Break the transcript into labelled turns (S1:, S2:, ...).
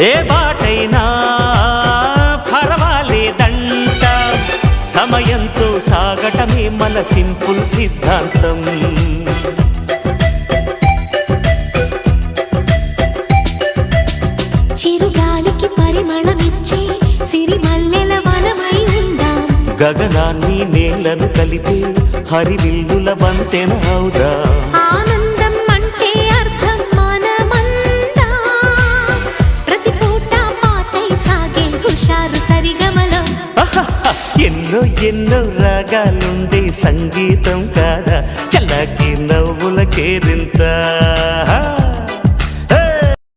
S1: ఏ బాటైనా పర్వాలేదంట, సమయంతో సాగటమే మన సింపుల్ సిద్ధాంతం.
S2: చిరుగాలికి పరిమళమిచ్చే సిరిమల్లెల వనమై ఉందాం,
S1: గగనాన్ని నేలను కలిపే హరివిల్లుల వంతెన అవుదాం.
S2: ఆనందం అంటే అర్థం మనమందా, ప్రతి పూట పాటై సాగే హుషారు సరిగమలో.
S1: ఎన్నో ఎన్నో రాగాలుండే సంగీతం కాదా, చల్లకి నవ్వుల కేరింత.